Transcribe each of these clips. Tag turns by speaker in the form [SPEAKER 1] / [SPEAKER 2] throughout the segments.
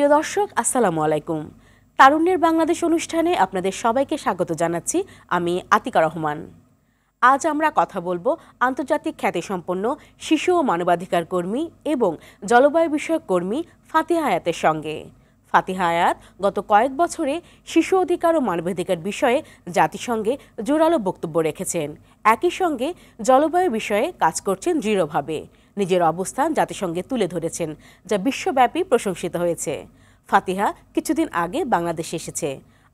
[SPEAKER 1] প্রিয় দর্শক আসসালামু আলাইকুম। তারুণ্যের বাংলাদেশ অনুষ্ঠানে আপনাদের সবাইকে স্বাগত জানাচ্ছি। আমি আতিকা রহমান। আজ আমরা কথা বলবো আন্তর্জাতিক খ্যাতিসম্পন্ন শিশু ও মানবাধিকার কর্মী এবং জলবায়ু বিষয়ক কর্মী ফাতিহা আয়াতের সঙ্গে। ফাতিহা আয়াত গত কয়েক বছরে শিশু অধিকার ও মানবাধিকার বিষয়ে জাতিসংঘে জোরালো বক্তব্য রেখেছেন। একই সঙ্গে জলবায়ু বিষয়ে কাজ করছেন দৃঢ়ভাবে। নিজের অবস্থান জাতিসংঘে তুলে ধরেছেন, যা বিশ্বব্যাপী প্রশংসিত হয়েছে। ফাতিহা কিছুদিন আগে বাংলাদেশে এসেছে।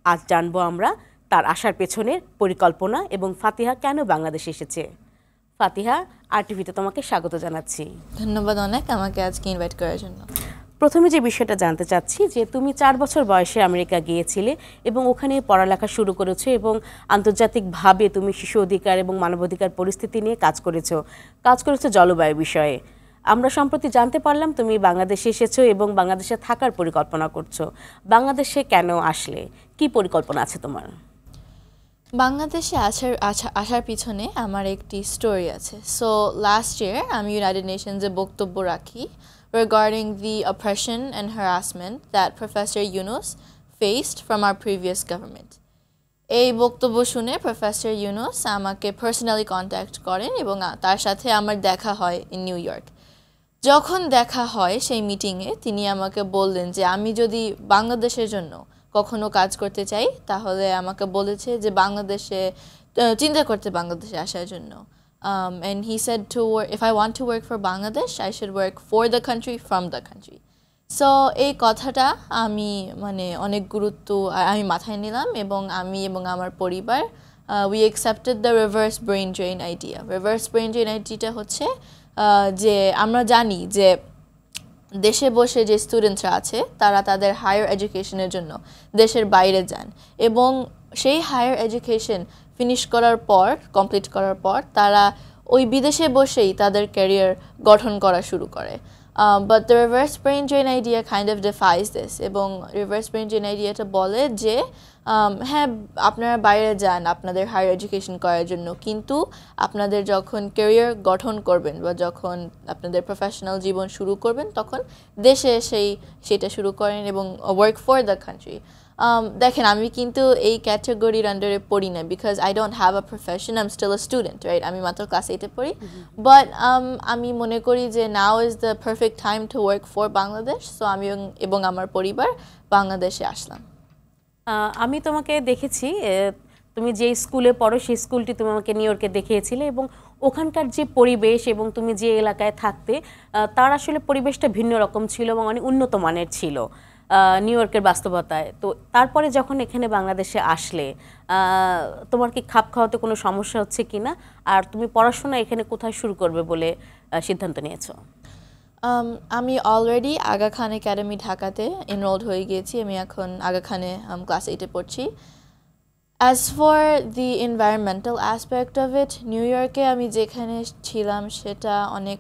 [SPEAKER 1] আজ জানবো আমরা তার আসার পেছনের পরিকল্পনা এবং ফাতিহা কেন বাংলাদেশে এসেছে। ফাতিহা, আরটিভিতে তোমাকে স্বাগত জানাচ্ছি।
[SPEAKER 2] ধন্যবাদ অনেক আমাকে আজকে ইনভাইট করার জন্য।
[SPEAKER 1] প্রথমে যে বিষয়টা জানতে চাচ্ছি যে তুমি 4 বছর বয়সে আমেরিকা গিয়েছিলে এবং ওখানে পড়ালেখা শুরু করেছো এবং আন্তর্জাতিকভাবে তুমি শিশু অধিকার এবং মানবাধিকার পরিস্থিতি নিয়ে কাজ করেছো জলবায়ু বিষয়ে। আমরা সম্প্রতি জানতে পারলাম তুমি বাংলাদেশে এসেছো এবং বাংলাদেশে থাকার পরিকল্পনা করছো। বাংলাদেশে কেন আসলে, কি পরিকল্পনা আছে তোমার?
[SPEAKER 2] বাংলাদেশে আসার পিছনে আমার একটি স্টোরি আছে। সো লাস্ট ইয়ার আমি ইউনাইটেড নেশনসে বক্তব্য রাখি regarding the oppression and harassment that Professor Yunus faced from our previous government. এই বক্তব্য শুনে প্রফেসর ইউনুস আমাকে পার্সোনালি কন্ট্যাক্ট করেন এবং তার সাথে আমার দেখা হয় ইন নিউ ইয়র্ক। যখন দেখা হয় সেই মিটিংয়ে তিনি আমাকে বললেন যে আমি যদি বাংলাদেশের জন্য কখনো কাজ করতে চাই তাহলে আমাকে বলেছে যে বাংলাদেশে চিন্তা করতে বাংলাদেশে আসার জন্য। And he said if I want to work for Bangladesh, I should work for the country, from the country. So এই কথাটা আমি অনেক গুরুত্ব আমি মাথায় নিলাম এবং আমি এবং আমার পরিবার we accepted the reverse brain drain idea. Reverse brain drain idea হচ্ছে যে আমরা জানি যে দেশে বসে যে স্টুডেন্টরা আছে তারা তাদের হায়ার এডুকেশনের জন্য দেশের বাইরে যান এবং সেই হায়ার এডুকেশন কমপ্লিট করার পর তারা ওই বিদেশে বসেই তাদের ক্যারিয়ার গঠন করা শুরু করে। But the reverse brain drain idea kind of defies this. এবং reverse brain drain আইডিয়াটা বলে যে হ্যাঁ আপনারা বাইরে যান আপনাদের হায়ার এডুকেশন করার জন্য, কিন্তু আপনাদের যখন ক্যারিয়ার গঠন করবেন বা যখন আপনাদের প্রফেশনাল জীবন শুরু করবেন তখন দেশে এসেই সেটা শুরু করেন এবং ওয়ার্ক ফর দ্য কান্ট্রি। দেখেন আমি কিন্তু এই ক্যাটাগরির আন্ডারে পড়ি না, because I don't have a profession, I am still a student, right? আমি মাত্র ক্লাস 8-এ পড়ি। বাট আমি মনে করি যে now is the perfect time to work for Bangladesh. So আমি এবং আমার পরিবার বাংলাদেশে আসলাম।
[SPEAKER 1] আমি তোমাকে দেখেছি, তুমি যে স্কুলে পড়ো সেই স্কুলটি তুমি আমাকে নিউ ইয়র্কে দেখিয়েছিলে এবং ওখানকার যে পরিবেশ এবং তুমি যে এলাকায় থাকতে তার আসলে পরিবেশটা ভিন্ন রকম ছিল এবং অনেক উন্নত মানের ছিল নিউ ইয়র্কের বাস্তবতায়। তো তারপরে যখন এখানে বাংলাদেশে আসলে তোমার কি খাপ খাওয়াতে কোনো সমস্যা হচ্ছে কি না, আর তুমি পড়াশোনা এখানে কোথায় শুরু করবে বলে সিদ্ধান্ত নিয়েছো?
[SPEAKER 2] আমি অলরেডি আগা খান একাডেমি ঢাকাতে এনরোলড হয়ে গিয়েছি। আমি এখন আগা খানে ক্লাস 8-এ পড়ছি। As for the environmental aspect of it, new ইয়র্কে আমি যেখানে ছিলাম সেটা অনেক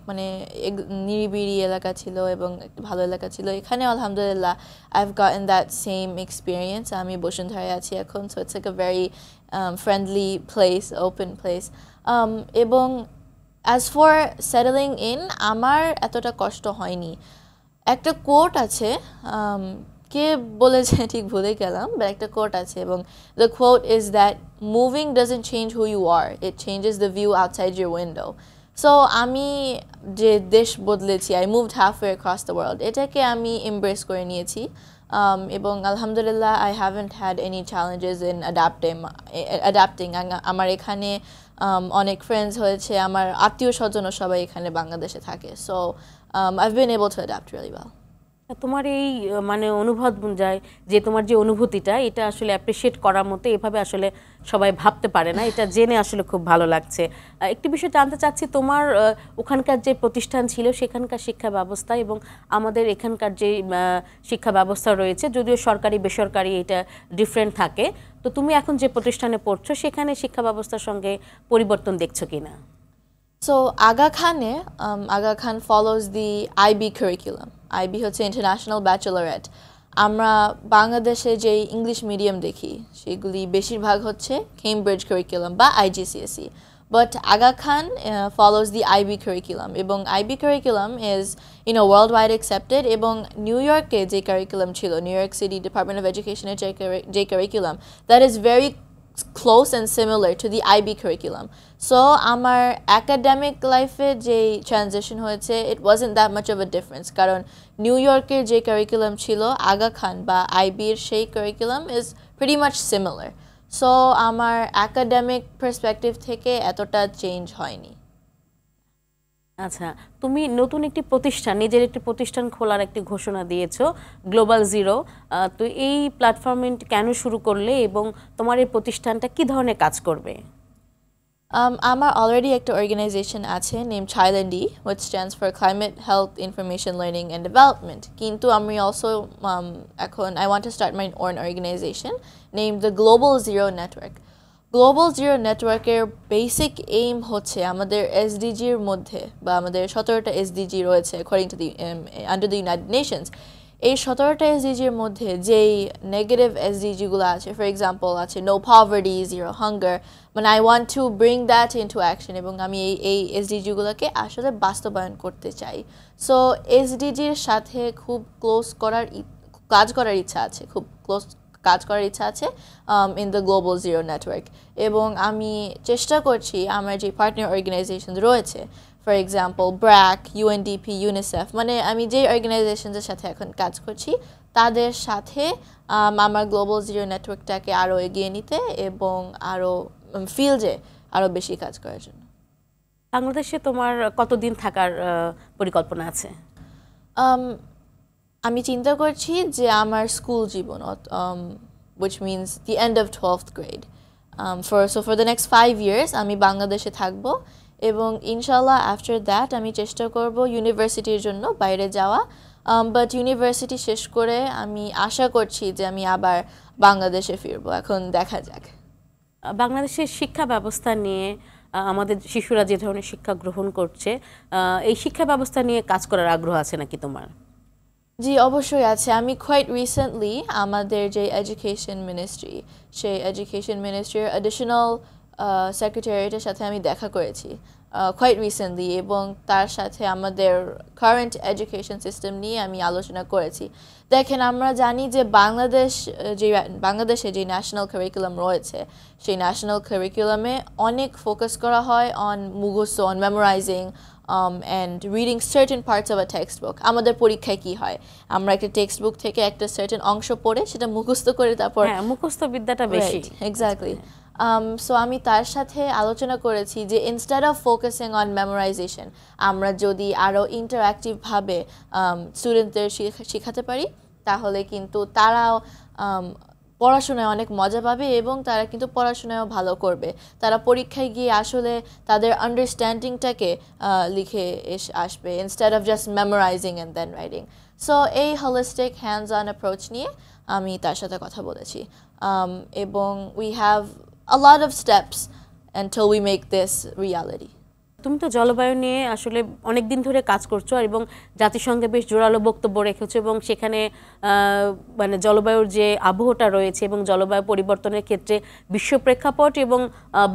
[SPEAKER 2] নিরিবিলি এলাকা ছিল এবং একটা ভালো এলাকা ছিল। এখানে আলহামদুলিল্লাহ I've gotten that same experience. আমি বসুন্ধরায় আছি এখন, so it's like a very friendly place, open place. এবং as for settling in, আমার এতটা কষ্ট হয়নি। একটা কোট আছে, কে বলেছে ঠিক ভুলে গেলাম, বাট একটা কোট আছে এবং the quote is that moving doesn't change who you are, it changes the view outside your window. So আমি যে দেশ বদলেছি, I moved halfway across the world, এটাকে আমি এমব্রেস করে নিয়েছি এবং আলহামদুলিল্লাহ I haven't had any challenges in adapting. আমার এখানে অনেক ফ্রেন্ডস হয়েছে, আমার আত্মীয় স্বজনও সবাই এখানে বাংলাদেশে থাকে। So I've been able to adapt really well.
[SPEAKER 1] তোমার এই অনুভব যায় যে তোমার যে অনুভূতিটা এটা আসলে অ্যাপ্রিশিয়েট করার মতো এভাবে আসলে সবাই ভাবতে পারে না, এটা জেনে আসলে খুব ভালো লাগছে। একটি বিষয় জানতে চাচ্ছি, তোমার ওখানকার যে প্রতিষ্ঠান ছিল সেখানকার শিক্ষা ব্যবস্থা এবং আমাদের এখানকার যে শিক্ষা ব্যবস্থা রয়েছে, যদিও সরকারি বেসরকারি এটা ডিফারেন্ট থাকে, তো তুমি এখন যে প্রতিষ্ঠানে পড়ছো সেখানে শিক্ষা ব্যবস্থার সঙ্গে পরিবর্তন দেখছো কিনা?
[SPEAKER 2] So Aga Khan follows the IB curriculum. IB হচ্ছে ইন্টারন্যাশনাল ব্যাচেলরেট। আমরা বাংলাদেশে যে ইংলিশ মিডিয়াম দেখি সেগুলি বেশিরভাগ হচ্ছে কেমব্রিজ কারিকুলাম বা IGCSE, But Aga Khan follows the IB curriculum. Ebong IB curriculum is worldwide accepted. Ebong New York je curriculum chilo, New York City Department of Education je curriculum, that is very close and similar to the IB curriculum. So আমার academic life এ যে transition হয়েছে, it wasn't that much of a difference কারণ new ইয়র্কের যে curriculum ছিল আগা খান বা IB এর সেই curriculum is pretty much similar. So আমার academic perspective থেকে এতটা চেঞ্জ হয়নি।
[SPEAKER 1] আচ্ছা, তুমি নতুন একটি প্রতিষ্ঠান, নিজের একটি প্রতিষ্ঠান খোলার একটি ঘোষণা দিয়েছো, গ্লোবাল জিরো। তো এই প্ল্যাটফর্মে কেন শুরু করলে এবং তোমার এই প্রতিষ্ঠানটা কি ধরনের কাজ করবে?
[SPEAKER 2] আমার অলরেডি একটা অর্গানাইজেশন আছে name চাইল্যান্ডি, which stands for Climate, Health, Information, Learning and Development. কিন্তু আমি also এখন I want to start my own organization named the Global Zero Network. Global zero নেটওয়ার্কের বেসিক এইম হচ্ছে আমাদের এসডিজির মধ্যে বা আমাদের 17টা এসডিজি রয়েছে according to the under the United Nations. এই 17টা এসডিজির মধ্যে যেই নেগেটিভ এসডিজিগুলো আছে, ফর এক্সাম্পল আছে নো পভার্টি, জিরো হাঙ্গার, মানে I want to bring that into action এবং আমি এই এসডিজিগুলোকে আসলে বাস্তবায়ন করতে চাই। সো এসডিজির সাথে খুব কাজ করার ইচ্ছা আছে, খুব ক্লোজ কাজ করার ইচ্ছা আছে in the global zero network. এবং আমি চেষ্টা করছি আমার যে পার্টনার অর্গানাইজেশন রয়েছে, for example BRAC, UNDP, UNICEF, মানে আমি যে অর্গানাইজেশনদের সাথে এখন কাজ করছি তাদের সাথে আমার গ্লোবাল জিরো নেটওয়ার্কটাকে আরও এগিয়ে নিতে এবং আরও ফিল্ডে আরও বেশি কাজ করার জন্য।
[SPEAKER 1] বাংলাদেশে তোমার কতদিন থাকার পরিকল্পনা আছে?
[SPEAKER 2] আমি চিন্তা করছি যে আমার স্কুল জীবন, which means the end of 12th grade. For the next 5 years আমি বাংলাদেশে থাকবো এবং ইনশাল্লাহ আফটার দ্যাট আমি চেষ্টা করব ইউনিভার্সিটির জন্য বাইরে যাওয়া। বাট ইউনিভার্সিটি শেষ করে আমি আশা করছি যে আমি আবার বাংলাদেশে ফিরবো, এখন দেখা যাক।
[SPEAKER 1] বাংলাদেশের শিক্ষা ব্যবস্থা নিয়ে আমাদের শিশুরা যে ধরনের শিক্ষা গ্রহণ করছে, এই শিক্ষা ব্যবস্থা নিয়ে কাজ করার আগ্রহ আছে নাকি তোমার?
[SPEAKER 2] জি অবশ্যই আছে। আমি কোয়াইট রিসেন্টলি আমাদের যে এডুকেশন মিনিস্ট্রি, সেই এডুকেশন মিনিস্ট্রির অ্যাডিশনাল সেক্রেটারিয়েটের সাথে আমি দেখা করেছি কোয়াইট রিসেন্টলি এবং তার সাথে আমাদের কারেন্ট এডুকেশন সিস্টেম নিয়ে আমি আলোচনা করেছি। দেখেন, আমরা জানি যে বাংলাদেশে যে ন্যাশনাল কারিকুলাম রয়েছে, সেই ন্যাশনাল কারিকুলামে অনেক ফোকাস করা হয় অন মুখস্থ, on memorising and reading certain parts of a textbook. আমাদের পরীক্ষায় কি হয়, আমরা একটা টেক্সট বুক থেকে একটা সার্টেন অংশ পড়ে সেটা মুখস্থ করে তারপর
[SPEAKER 1] মুখস্থ বিদ্যাটা বেশি।
[SPEAKER 2] এক্স্যাক্টলি। সো আমি তার সাথে আলোচনা করেছি যে instead of focusing on memorisation, আমরা যদি আরও ইন্টারঅ্যাক্টিভভাবে স্টুডেন্টদের শেখাতে পারি তাহলে কিন্তু তারাও পড়াশোনায় অনেক মজা পাবে এবং তারা কিন্তু পড়াশোনায়ও ভালো করবে। তারা পরীক্ষায় গিয়ে আসলে তাদের আন্ডারস্ট্যান্ডিংটাকে লিখে আসবে instead of just memorising and then writing. So এই হোলিস্টিক হ্যান্ডস অন অ্যাপ্রোচ নিয়ে আমি তার সাথে কথা বলেছি এবং we have a lot of steps until we make this reality.
[SPEAKER 1] তুমি তো জলবায়ু নিয়ে আসলে অনেক দিন ধরে কাজ করছো এবং জাতিসংঘে বেশ জোরালো বক্তব্য রেখেছো এবং সেখানে মানে জলবায়ুর যে আবহটা রয়েছে এবং জলবায়ু পরিবর্তনের ক্ষেত্রে বিশ্ব প্রেক্ষাপট এবং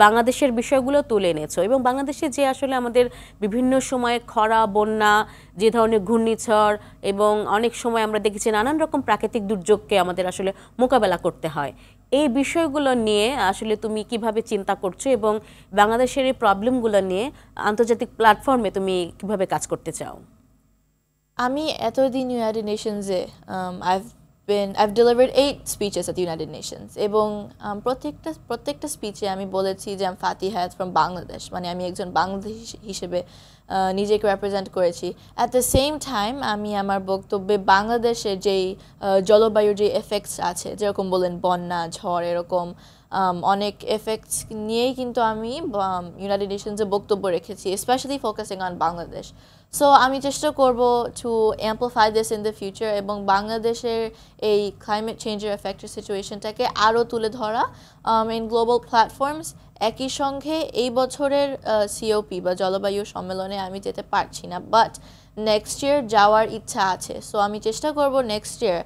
[SPEAKER 1] বাংলাদেশের বিষয়গুলো তুলে এনেছো এবং বাংলাদেশে যে আসলে আমাদের বিভিন্ন সময়ে খরা, বন্যা, যে ধরনের ঘূর্ণিঝড় এবং অনেক সময় আমরা দেখেছি নানান রকম প্রাকৃতিক দুর্যোগকে আমাদের আসলে মোকাবেলা করতে হয়, এই বিষয়গুলো নিয়ে আসলে তুমি কিভাবে চিন্তা করছো এবং বাংলাদেশের এই প্রবলেমগুলো নিয়ে আন্তর্জাতিক প্ল্যাটফর্মে তুমি কিভাবে কাজ করতে চাও?
[SPEAKER 2] আমি এতদিন United নেশনসে I've delivered 8 speeches at the United Nations এবং প্রত্যেকটা স্পিচে আমি বলেছি যে আমি ফাতিহা ফ্রম বাংলাদেশ, মানে আমি একজন বাংলাদেশি হিসেবে নিজেকে রিপ্রেজেন্ট করেছি। অ্যাট দ্য সেম টাইম আমি আমার বক্তব্যে বাংলাদেশের যেই জলবায়ুর যে এফেক্টস আছে, যেরকম বললেন বন্যা, ঝড়, এরকম অনেক এফেক্টস নিয়েই কিন্তু আমি ইউনাইটেড নেশনসে বক্তব্য রেখেছি, specially focusing on Bangladesh. So আমি চেষ্টা করব to amplify this in the future এবং বাংলাদেশের এই ক্লাইমেট চেঞ্জের এফেক্টের সিচুয়েশনটাকে আরও তুলে ধরা ইন গ্লোবাল প্ল্যাটফর্মস। একই সঙ্গে এই বছরের সিওপি বা জলবায়ু সম্মেলনে আমি যেতে পারছি না, বাট নেক্সট ইয়ার যাওয়ার ইচ্ছা আছে। সো আমি চেষ্টা করব নেক্সট ইয়ার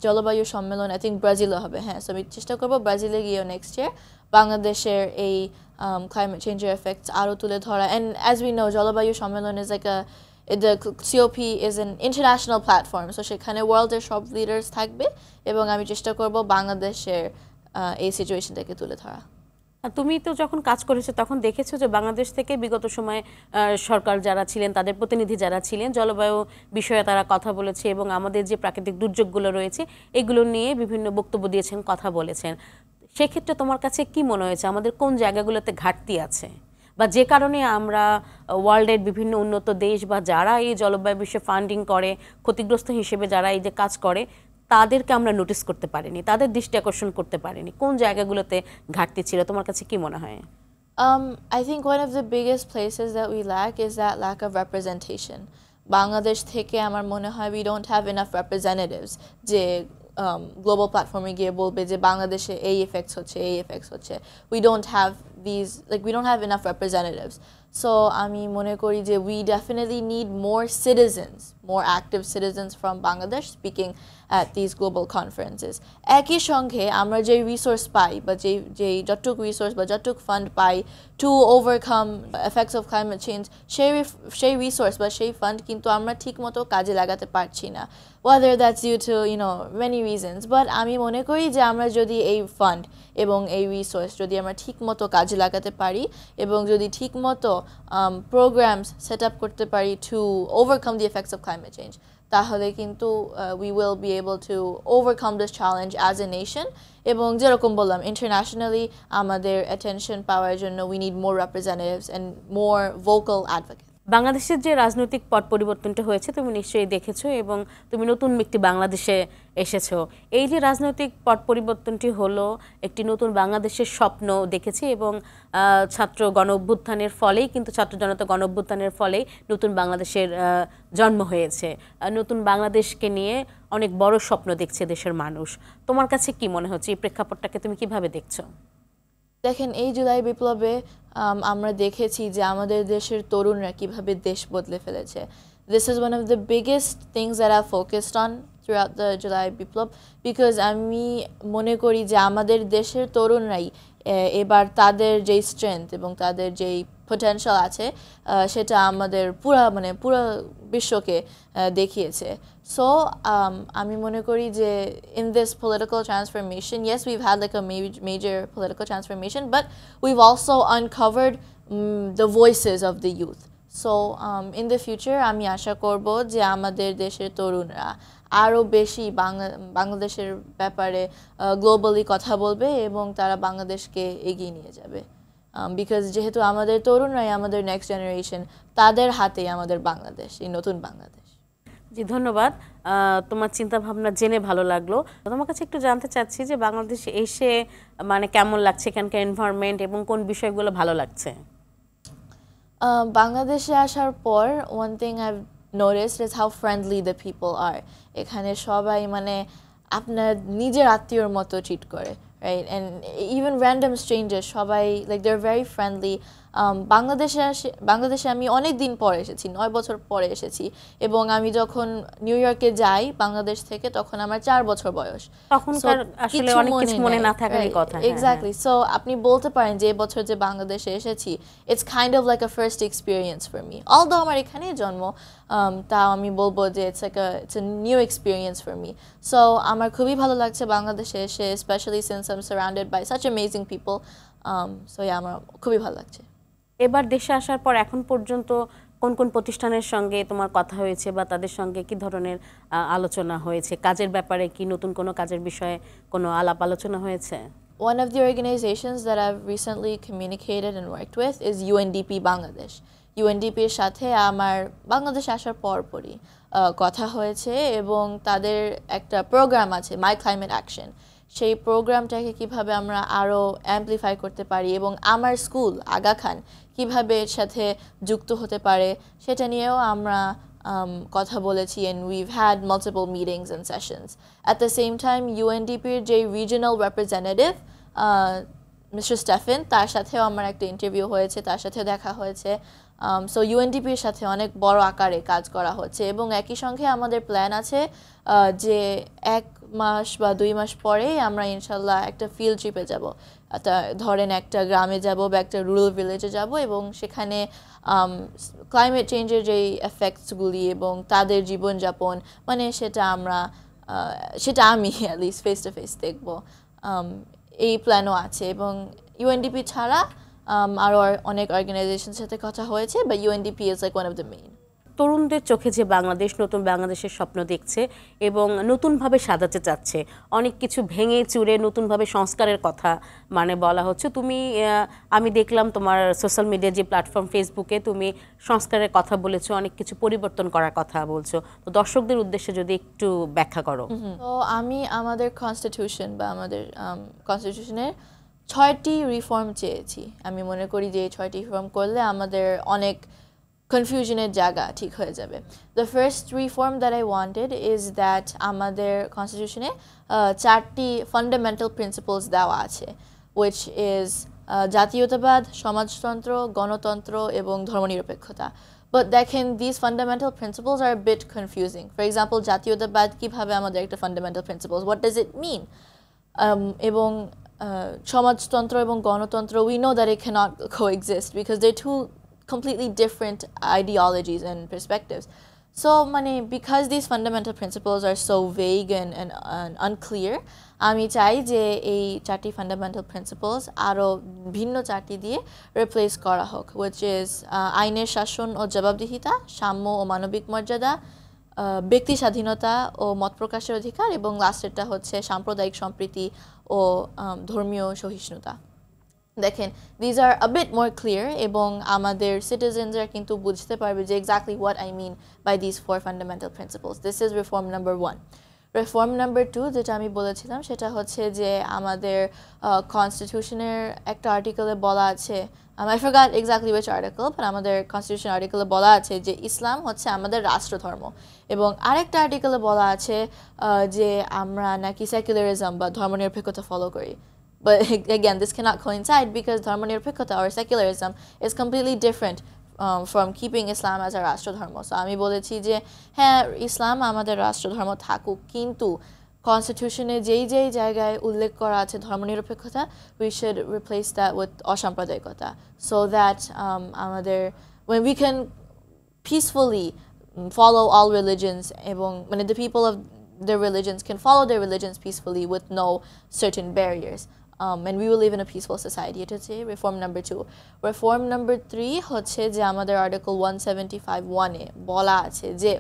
[SPEAKER 2] জলবায়ু সম্মেলন আই থিঙ্ক ব্রাজিলে হবে, হ্যাঁ, সো আমি চেষ্টা করব ব্রাজিলে গিয়েও নেক্সট ইয়ার বাংলাদেশের এই climate change effects আরো তুলে ধরা, and as we know জলবায়ু সম্মেলন is like the COP is an international platform, so সেখানে ওয়ার্ল্ডের সব লিডার্স থাকবে এবং আমি চেষ্টা করব বাংলাদেশের এই সিচুয়েশনটাকে তুলে ধরা।
[SPEAKER 1] তুমি তো যখন কাজ করেছো তখন দেখেছো যে বাংলাদেশ থেকে বিগত সময়ে সরকার যারা ছিলেন, তাদের প্রতিনিধি যারা ছিলেন, জলবায়ু বিষয়ে তারা কথা বলেছে এবং আমাদের যে প্রাকৃতিক দুর্যোগগুলো রয়েছে এগুলো নিয়ে বিভিন্ন বক্তব্য দিয়েছেন, কথা বলেছেন। সেক্ষেত্রে তোমার কাছে কি মনে হয়েছে আমাদের কোন জায়গাগুলোতে ঘাটতি আছে, বা যে কারণে আমরা ওয়ার্ল্ডের বিভিন্ন উন্নত দেশ বা যারা এই জলবায়ু বিষয়ে ফান্ডিং করে, ক্ষতিগ্রস্ত হিসেবে যারা এই যে কাজ করে, তাদেরকে আমরা নোটিস করতে পারিনি, তাদের দৃষ্টি আকর্ষণ করতে পারিনি? কোন জায়গাগুলোতে ঘাটতি ছিল তোমার কাছে কি মনে হয়?
[SPEAKER 2] I think one of the biggest places that we lack is that lack of representation. Bangladesh থেকে আমার মনে হয় we don't have enough representatives যে গ্লোবাল প্ল্যাটফর্মে গিয়ে বলবে যে বাংলাদেশে এই এফেক্টস হচ্ছে, এই এফেক্টস হচ্ছে। we don't have enough representatives. So আমি মনে করি যে we definitely need more citizens, more active citizens from Bangladesh speaking at these global conferences. একই সঙ্গে আমরা যে রিসোর্স পাই বা যে যতটুক রিসোর্স বা যতটুক fund pi to overcome effects of climate change, সেই রিসোর্স বা সেই ফান্ড কিন্তু আমরা ঠিকমতো কাজে লাগাতে পারছি না, whether that's due to many reasons. But আমি মনে করি যে আমরা যদি এই ফান্ড এবং এই রিসোর্স যদি আমরা ঠিকমতো কাজে লাগাতে পারি এবং যদি ঠিকমতো প্রোগ্রামস সেট আপ করতে পারি to overcome the effects of climate change, তাহলে কিন্তু we will be able to overcome this challenge as a nation. এবং যেরকম বললাম, internationally আমাদের attention পাওয়ার জন্য we need more representatives and more vocal advocates.
[SPEAKER 1] বাংলাদেশের যে রাজনৈতিক পট পরিবর্তনটা হয়েছে তুমি নিশ্চয়ই দেখেছো এবং তুমি নতুন একটি বাংলাদেশে এসেছো। এই যে রাজনৈতিক পট পরিবর্তনটি হলো, একটি নতুন বাংলাদেশের স্বপ্ন দেখেছি এবং ছাত্র গণ অভ্যুত্থানের ফলেই কিন্তু, ছাত্র জনতা গণ অভ্যুত্থানের ফলেই নতুন বাংলাদেশের জন্ম হয়েছে। নতুন বাংলাদেশকে নিয়ে অনেক বড় স্বপ্ন দেখছে দেশের মানুষ। তোমার কাছে কি মনে হচ্ছে, এই প্রেক্ষাপটটাকে তুমি কিভাবে দেখছো?
[SPEAKER 2] দেখেন, এই জুলাই বিপ্লবে আমরা দেখেছি যে আমাদের দেশের তরুণরা কিভাবে দেশ বদলে ফেলেছে। This is one of the biggest things that I've focused on throughout the July Biplab, because আমি মনে করি যে আমাদের দেশের তরুণরাই এবার তাদের যেই স্ট্রেংথ এবং তাদের যেই পটেনশিয়াল আছে সেটা আমাদের পুরো বিশ্বকে দেখিয়েছে। সো আমি মনে করি যে in this political transformation, yes, we've had like a major political transformation, but we've also uncovered the voices of the youth. So in the future আমি আশা করব যে আমাদের দেশের তরুণরা আরও বেশি বাংলাদেশের ব্যাপারে গ্লোবালি কথা বলবে এবং তারা বাংলাদেশকে এগিয়ে নিয়ে যাবে, বিকজ যেহেতু আমাদের তরুণরাই আমাদের নেক্সট জেনারেশন, তাদের হাতেই আমাদের বাংলাদেশ, এই নতুন বাংলাদেশ।
[SPEAKER 1] জি, ধন্যবাদ। তোমার চিন্তা ভাবনা জেনে ভালো লাগলো। তোমার কাছে একটু জানতে চাচ্ছি যে বাংলাদেশে এসে মানে কেমন লাগছে, এখানকার এনভায়রনমেন্ট এবং কোন বিষয়গুলো ভালো লাগছে?
[SPEAKER 2] বাংলাদেশে আসার পর one thing I've noticed is how friendly the people are. এখানে সবাই মানে আপনার নিজের আত্মীয়র মতো ট্রিট করে, right? And even random strangers, সবাই like they're very friendly. বাংলাদেশে আমি অনেক দিন পরে এসেছি, 9 বছর পরে এসেছি, এবং আমি যখন নিউ ইয়র্কে যাই বাংলাদেশ থেকে তখন আমার 4 বছর বয়স।
[SPEAKER 1] তখনকার আসলে অনেক কিছু মনে না থাকারই কথা।
[SPEAKER 2] এক্স্যাক্টলি। সো আপনি বলতে পারেন যে বছর যে বাংলাদেশে এসেছি, it's kind of like a first experience for me. Although আমার এখানেই জন্ম, তাও আমি বলবো যে it's a new experience for me. So আমার খুবই ভালো লাগছে বাংলাদেশে এসে, specially since I am surrounded by such amazing people. So আমার খুবই ভালো লাগছে।
[SPEAKER 1] এবার দেশে আসার পর এখন পর্যন্ত কোন কোন প্রতিষ্ঠানের সঙ্গে তোমার কথা হয়েছে বা তাদের সঙ্গে কি ধরনের আলোচনা হয়েছে? কাজের ব্যাপারে কি নতুন কোনো কাজের বিষয়ে কোনো আলাপ আলোচনা হয়েছে?
[SPEAKER 2] One of the organizations that I've recently communicated and worked with is UNDP Bangladesh. UNDP এর সাথে আমার বাংলাদেশ আসার পরপরই কথা হয়েছে এবং তাদের একটা প্রোগ্রাম আছে, মাই ক্লাইমেট অ্যাকশন। সেই প্রোগ্রামটাকে কিভাবে আমরা আরও অ্যাম্পলিফাই করতে পারি এবং আমার স্কুল আগা খান কিভাবে এর সাথে যুক্ত হতে পারে সেটা নিয়েও আমরা কথা বলেছি, and we've had multiple meetings and sessions. At the same time, UNDPর যে রিজিওনাল রিপ্রেজেন্টেটিভ মিস্টার স্টেফেন, তার সাথেও আমার একটা ইন্টারভিউ হয়েছে, তার সাথে দেখা হয়েছে। সো ইউএনডিপির সাথে অনেক বড় আকারে কাজ করা হচ্ছে এবং একই সঙ্গে আমাদের প্ল্যান আছে যে 1 মাস বা 2 মাস পরেই আমরা ইনশাল্লাহ একটা ফিল্ড ট্রিপে যাব, ধরেন একটা গ্রামে যাব বা একটা রুরাল ভিলেজে যাব এবং সেখানে ক্লাইমেট চেঞ্জের যেই এফেক্টসগুলি এবং তাদের জীবনযাপন মানে সেটা আমি at least face to face দেখব, এই প্ল্যানও আছে। এবং ইউএনডিপি ছাড়া আরও অনেক অর্গানাইজেশনের সাথে কথা হয়েছে, বা UNDP is like one of the main.
[SPEAKER 1] তরুণদের চোখে যে বাংলাদেশ নতুন বাংলাদেশের স্বপ্ন দেখছে এবং নতুনভাবে সাজাতে চাচ্ছে, অনেক কিছু ভেঙে চুরে নতুনভাবে সংস্কারের কথা মানে বলা হচ্ছে। আমি দেখলাম তোমার সোশ্যাল মিডিয়া যে প্ল্যাটফর্ম ফেসবুকে তুমি সংস্কারের কথা বলেছো, অনেক কিছু পরিবর্তন করার কথা বলছো। তো দর্শকদের উদ্দেশ্যে যদি একটু ব্যাখ্যা করো।
[SPEAKER 2] তো আমি আমাদের কনস্টিটিউশন বা আমাদের কনস্টিটিউশনের 6টি রিফর্ম চেয়েছি। আমি মনে করি যে এই 6টি রিফর্ম করলে আমাদের অনেক কনফিউশনের জায়গা ঠিক হয়ে যাবে। The first reform that I wanted is that আমাদের কনস্টিটিউশনে 4টি ফান্ডামেন্টাল প্রিন্সিপলস দেওয়া আছে, উইচ ইজ জাতীয়তাবাদ, সমাজতন্ত্র, গণতন্ত্র এবং ধর্মনিরপেক্ষতা। বাট দেখেন, this fundamental principles are bit confusing. For example, জাতীয়তাবাদ কীভাবে আমাদের একটা fundamental principles, what does it mean? এবং সমাজতন্ত্র এবং গণতন্ত্র, we know that it cannot coexist because they're two completely different ideologies and perspectives. So because these fundamental principles are so vague and unclear, আমি চাই যে এই 4টি ফান্ডামেন্টাল প্রিন্সিপলস আরও ভিন্ন 4টি দিয়ে রিপ্লেস করা হোক, which is আইনের শাসন ও জবাবদিহিতা, সাম্য ও মানবিক মর্যাদা, ব্যক্তি স্বাধীনতা ও মত প্রকাশের অধিকার, এবং লাস্টেরটা হচ্ছে সাম্প্রদায়িক সম্প্রীতি ও ধর্মীয় সহিষ্ণুতা। দেখেন, these are a bit more clear এবং আমাদের সিটিজেনসরা কিন্তু বুঝতে পারবে যে exactly what I mean by this 4 fundamental principles. This is reform number 1। Reform number 2 যেটা আমি বলেছিলাম সেটা হচ্ছে যে আমাদের কনস্টিটিউশনের একটা আর্টিকেলে বলা আছে, I forgot exactly which article, but আমাদের কনস্টিটিউশন আর্টিকেলে বলা আছে যে ইসলাম হচ্ছে আমাদের রাষ্ট্রধর্ম, এবং আরেকটা আর্টিকেলে বলা আছে যে আমরা নাকি সেকুলারিজম বা ধর্মনিরপেক্ষতা ফলো করি। But again, this cannot coincide because ধর্মনিরপেক্ষতা or secularism is completely different from keeping Islam as a রাষ্ট্রধর্ম. So আমি বলেছি যে হ্যাঁ, ইসলাম আমাদের রাষ্ট্রধর্ম থাকুক, কিন্তু কনস্টিটিউশনে যেই জায়গায় উল্লেখ করা আছে ধর্মনিরপেক্ষতা, we should replace that with অসাম্প্রদায়িকতা, so that when we can peacefully follow all religions এবং the people of their religions can follow their religions peacefully with no certain barriers. And we will live in a peaceful society. It is reform number 2. Reform number 3 হচ্ছে যে আমাদের article 175(1) এ বলা আছে যে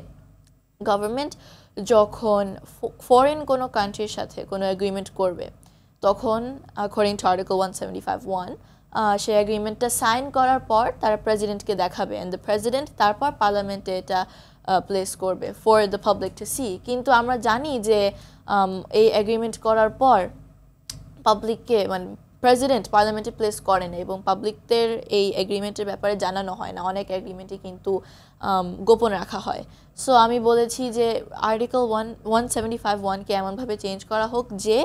[SPEAKER 2] government যখন foreign কোনো কান্ট্রির সাথে কোনো এগ্রিমেন্ট করবে, তখন according to article 175(1) সেই এগ্রিমেন্টটা সাইন করার পর তারা প্রেসিডেন্টকে দেখাবে, and the president তারপর পার্লামেন্টে এটা প্লেস করবে for the public to see. কিন্তু আমরা জানি যে এই এগ্রিমেন্ট করার পর পাবলিককে প্রেসিডেন্ট পার্লামেন্টে প্লেস করে না এবং পাবলিকদের এই এগ্রিমেন্টের ব্যাপারে জানানো হয় না, অনেক এগ্রিমেন্টই কিন্তু গোপন রাখা হয়। সো আমি বলেছি যে আর্টিকেল 175(1) কে এমনভাবে চেঞ্জ করা হোক যে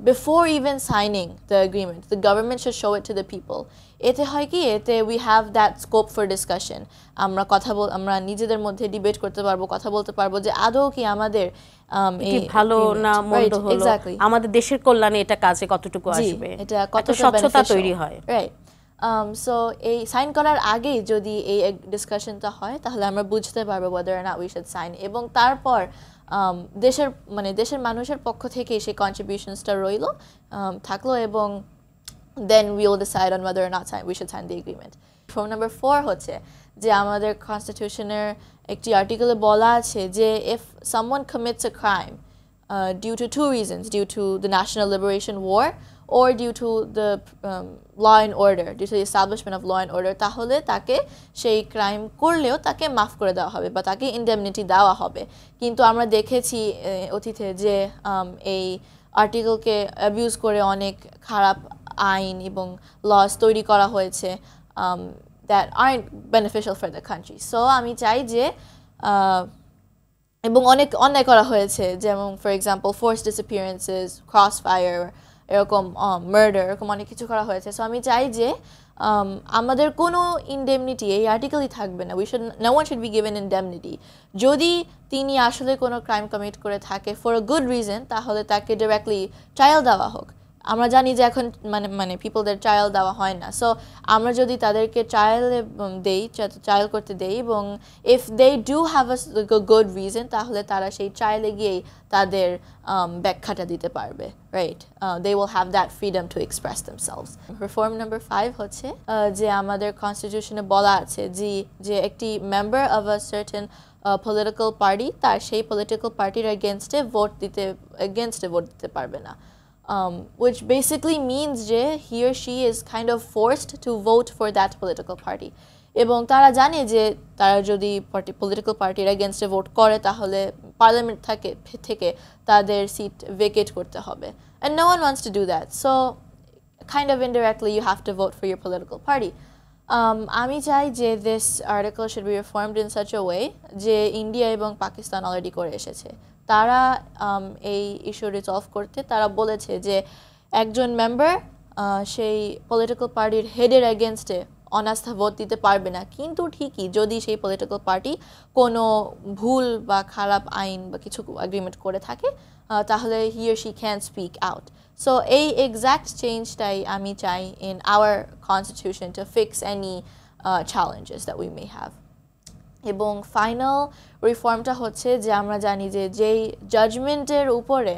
[SPEAKER 2] before even signing the agreement, the government should show it to the people. এতে হয় কি, এতে we have that scope for discussion. আমরা নিজেদের মধ্যে ডিবেট করতে পারবো, কথা বলতে পারবো যে আদৌ কি আমাদের
[SPEAKER 1] ভালো না মন্দ হলো, আমাদের দেশের কল্যাণে এটা কাজে কতটুকু আসবে,
[SPEAKER 2] এটা কতটা
[SPEAKER 1] স্বচ্ছতা তৈরি হয়।
[SPEAKER 2] রাইট। সো এই সাইন করার আগেই যদি এই ডিসকাশনটা হয়, তাহলে আমরা বুঝতে পারবো whether or not we should sign, এবং তারপর দেশের মানুষের পক্ষ থেকে সেই কন্ট্রিবিউশনসটা থাকলো, এবং then we will decide on whether or not we should sign the agreement. Reform number 4 হচ্ছে যে আমাদের কনস্টিটিউশনের একটি আর্টিকেলে বলা আছে যে if someone commits a crime due to 2 reasons, due to the National Liberation War or due to the law and order, due to the establishment of law and order, তাহলে তাকে সেই ক্রাইম করলেও তাকে মাফ করে দেওয়া হবে বা তাকে ইনডেমনিটি দেওয়া হবে। কিন্তু আমরা দেখেছি অতীতে যে এই আর্টিকেলকে অ্যাবিউজ করে অনেক খারাপ আইন এবং লস তৈরি করা হয়েছে that aren't beneficial for the country. So আমি চাই যে এবং অনেক অন্যায় করা হয়েছে, যেমন for example forced disappearances, crossfire, এরকম মার্ডার, এরকম অনেক কিছু করা হয়েছে। সো আমি চাই যে আমাদের কোনো ইনডেমনিটি এই আর্টিকেলই থাকবে না, no one should be given indemnity. যদি তিনি আসলে কোনো ক্রাইম কমিট করে থাকে ফর আ গুড রিজন, তাহলে তাকে ডিরেক্টলি ট্রায়াল দেওয়া হোক, আমরা জানি যে এখন মানে পিপলদের ট্রায়াল দেওয়া হয় না, সো আমরা যদি তাদেরকে ট্রায়ালে দেই, ট্রায়াল করতে দেই, এবং if they do have a good reason, তাহলে তারা সেই ট্রায়ালে গিয়েই তাদের ব্যাখ্যাটা দিতে পারবে, right? They will have that freedom to express themselves. Reform number 5 হচ্ছে যে আমাদের কনস্টিটিউশনে বলা আছে যে একটি member of a certain political party তার সেই পলিটিক্যাল পার্টির এগেনস্টে ভোট দিতে পারবে না, which basically means যে he or she is kind of forced to vote for that political party, এবং তারা জানে যে তারা যদি পলিটিক্যাল পার্টির এগেনস্টে ভোট করে তাহলে পার্লামেন্ট থেকে তাদের সিট ভেকেট করতে হবে, and no one wants to do that, so kind of indirectly you have to vote for your political party. আমি চাই যে this article should be reformed in such a way যে India এবং Pakistan already করে এসেছে। তারা এই ইস্যু রিজলভ করতে তারা বলেছে যে একজন মেম্বার সেই পলিটিক্যাল পার্টির হেডের এগেনস্টে অনাস্থা ভোট দিতে পারবে না, কিন্তু ঠিকই যদি সেই পলিটিক্যাল পার্টি কোনো ভুল বা খারাপ আইন বা কিছু এগ্রিমেন্ট করে থাকে তাহলে হি or she can speak out. So এই এক্স্যাক্ট চেঞ্জটাই আমি চাই in our constitution to fix any challenges that we may have. এবং ফাইনাল রিফর্মটা হচ্ছে যে আমরা জানি যে যেই জাজমেন্টের উপরে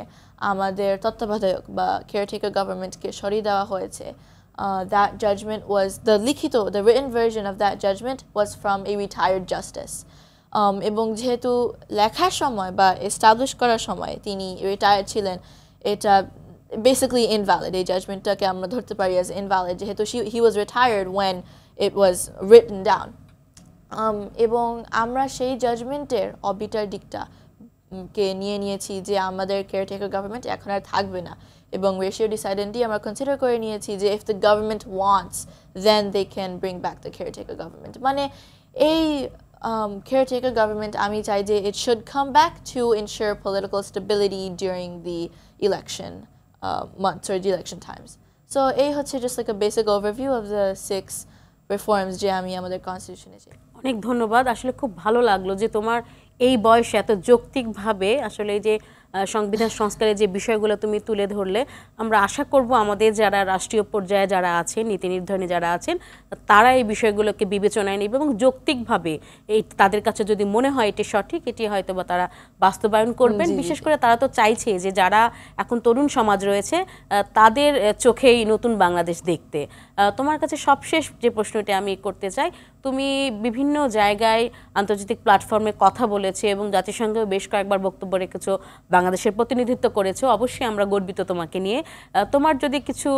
[SPEAKER 2] আমাদের তত্ত্বাবধায়ক বা কেয়ারটেকার গভর্নমেন্টকে সরিয়ে দেওয়া হয়েছে, that judgment was the written version of that judgment was from a retired justice. এবং যেহেতু লেখার সময় বা এস্টাবলিশ করার সময় তিনি রিটায়ার্ড ছিলেন, এটা basically invalid, এই জাজমেন্টটাকে আমরা ধরতে পারি as invalid যেহেতু he was retired when it was written down. এবং আমরা সেই জাজমেন্টের অবিটার দিকটা কে নিয়েছি যে আমাদের কেয়ারটেকার গভর্নমেন্ট এখন আর থাকবে না, এবং রেশিও ডিসাইডেন্টই আমরা কনসিডার করে নিয়েছি যে if the government wants then they can bring back the caretaker government. মানে এই caretaker government আমি চাই যে it should come back to ensure political stability during the election months or the election times. So এই হচ্ছে just like a basic overview of the 6 reforms যে আমি আমাদের কনস্টিটিউশনে চাই।
[SPEAKER 1] অনেক ধন্যবাদ। আসলে খুব ভালো লাগলো যে তোমার এই বয়সে এত যৌক্তিকভাবে আসলে এই যে সংবিধান সংস্কারের যে বিষয়গুলো তুমি তুলে ধরলে, আমরা আশা করব আমাদের যারা রাষ্ট্রীয় পর্যায়ে যারা আছেন, নীতি নির্ধারণী যারা আছেন, তারা এই বিষয়গুলোকে বিবেচনায় নেবে এবং যৌক্তিকভাবে এই তাদের কাছে যদি মনে হয় এটি সঠিক, এটি হয়তো বা তারা বাস্তবায়ন করবেন। বিশেষ করে তারা তো চাইছে যে যারা এখন তরুণ সমাজ রয়েছে তাদের চোখেই নতুন বাংলাদেশ দেখতে। তোমার কাছে সবশেষ যে প্রশ্নটি আমি করতে চাই, তুমি বিভিন্ন জায়গায় আন্তর্জাতিক প্ল্যাটফর্মে কথা বলেছো এবং জাতিসংঘেও বেশ কয়েকবার বক্তব্য রেখেছো, বাংলাদেশের প্রতিনিধিত্ব করেছো। অবশ্যই আমরা গর্বিত তোমাকে নিয়ে। তোমার যদি কিছু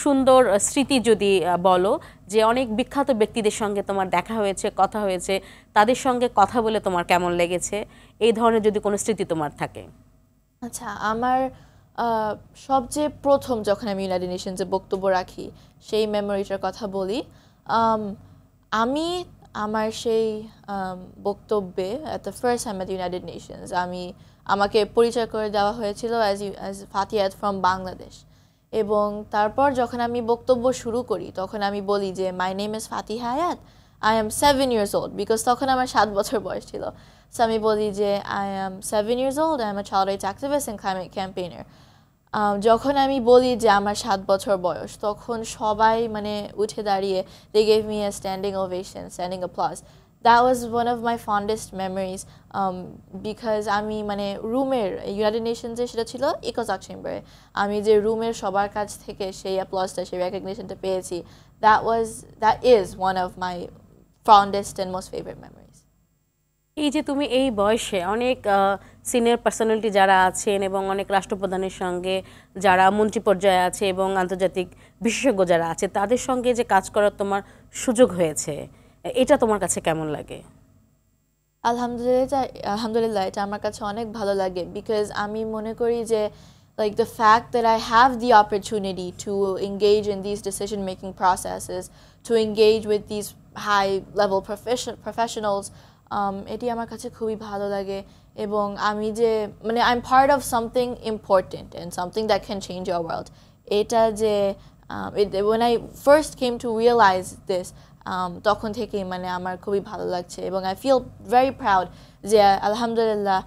[SPEAKER 1] সুন্দর স্মৃতি যদি বলো, যে অনেক বিখ্যাত ব্যক্তিদের সঙ্গে তোমার দেখা হয়েছে, কথা হয়েছে, তাদের সঙ্গে কথা বলে তোমার কেমন লেগেছে, এই ধরনের যদি কোনো স্মৃতি তোমার থাকে।
[SPEAKER 2] আচ্ছা, আমার সবচেয়ে প্রথম যখন আমি ইউনাইটেড নেশনসে বক্তব্য রাখি সেই মেমোরিটার কথা বলি। আমি আমার সেই বক্তব্যে at the first time at the United Nations আমাকে পরিচয় করে দেওয়া হয়েছিল as Faatiha from Bangladesh, এবং তারপর যখন আমি বক্তব্য শুরু করি তখন আমি বলি যে my name is Faatiha Aayat, I am 7 years old, because তখন আমার 7 বছর বয়স ছিল। সো আমি বলি যে I am 7 years old, I am a child rights activist and climate campaigner. যখন আমি বলি যে আমার 7 বছর বয়স, তখন সবাই মানে উঠে দাঁড়িয়ে they gave me a standing ovation, standing applause. That was one of my fondest memories, because আমি মানে রুমের ইউনাইটেড নেশনসে সেটা ছিল ইকোজাক চেম্বারে, আমি যে রুমের সবার কাছ থেকে সেই অ্যাপ্লজটা, সেই রেকগনিশনটা পেয়েছি, that is one of my fondest and most favorite memories.
[SPEAKER 1] এই যে তুমি এই বয়সে অনেক সিনিয়র পার্সোনালিটি যারা আছেন এবং অনেক রাষ্ট্রপ্রধানের সঙ্গে যারা মন্ত্রী পর্যায়ে আছে এবং আন্তর্জাতিক বিশেষজ্ঞ যারা আছে তাদের সঙ্গে যে কাজ করার তোমার সুযোগ হয়েছে, এটা তোমার কাছে কেমন লাগে?
[SPEAKER 2] আলহামদুলিল্লাহ, এটা আমার কাছে অনেক ভালো লাগে, বিকজ আমি মনে করি যে like the fact that I have the opportunity to engage in these decision making processes, to engage with these high level professionals, এটি আমার কাছে খুবই ভালো লাগে, এবং আমি যে মানে I'm part of something important and something that can change your world. এটা যে when I first came to realize this, তখন থেকেই মানে আমার খুবই ভালো লাগছে, এবং I feel very proud যে আলহামদুলিল্লাহ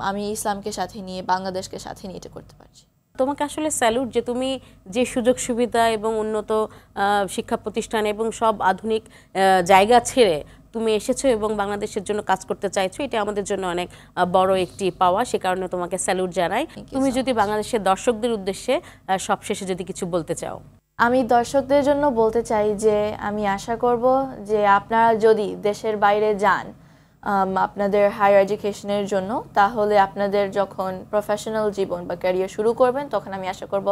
[SPEAKER 2] আমি ইসলামকে সাথে নিয়ে, বাংলাদেশকে সাথে নিয়ে এটা করতে পারছি।
[SPEAKER 1] তোমাকে আসলে স্যালুট যে তুমি যে সুযোগ সুবিধা এবং উন্নত শিক্ষা প্রতিষ্ঠান এবং সব আধুনিক জায়গা ছেড়ে তুমি এসেছো এবং বাংলাদেশের জন্য কাজ করতে চাইছো, এটা আমাদের জন্য অনেক বড় একটি পাওয়া। সে কারণে তোমাকে স্যালুট জানাই। তুমি যদি বাংলাদেশের দর্শকদের উদ্দেশ্যে সবশেষে যদি কিছু বলতে চাও।
[SPEAKER 2] আমি দর্শকদের জন্য বলতে চাই যে আমি আশা করব যে আপনারা যদি দেশের বাইরে যান আপনাদের হায়ার এডুকেশনের জন্য, তাহলে আপনাদের যখন প্রফেশনাল জীবন বা ক্যারিয়ার শুরু করবেন তখন আমি আশা করব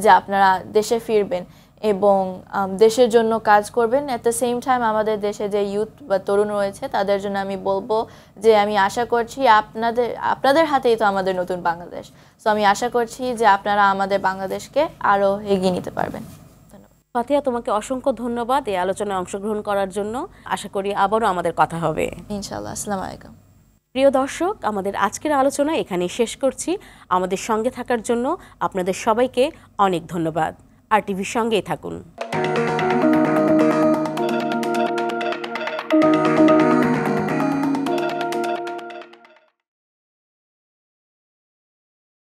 [SPEAKER 2] যে আপনারা দেশে ফিরবেন এবং দেশের জন্য কাজ করবেন। অ্যাট দ্য সেম টাইম আমাদের দেশে যে ইউথ বা তরুণ রয়েছে তাদের জন্য আমি বলবো যে আমি আশা করছি আপনাদের হাতেই তো আমাদের নতুন বাংলাদেশ। সো আমি আশা করছি যে আপনারা আমাদের বাংলাদেশকে আরও এগিয়ে নিতে পারবেন।
[SPEAKER 1] ফাতিহা, তোমাকে অসংখ্য ধন্যবাদ এই আলোচনায় অংশগ্রহণ করার জন্য। আশা করি আবারও আমাদের কথা হবে
[SPEAKER 2] ইনশাআল্লাহ। আসসালামু আলাইকুম।
[SPEAKER 1] প্রিয় দর্শক, আমাদের আজকের আলোচনা এখানেই শেষ করছি। আমাদের সঙ্গে থাকার জন্য আপনাদের সবাইকে অনেক ধন্যবাদ। আর টিভির সঙ্গেই থাকুন।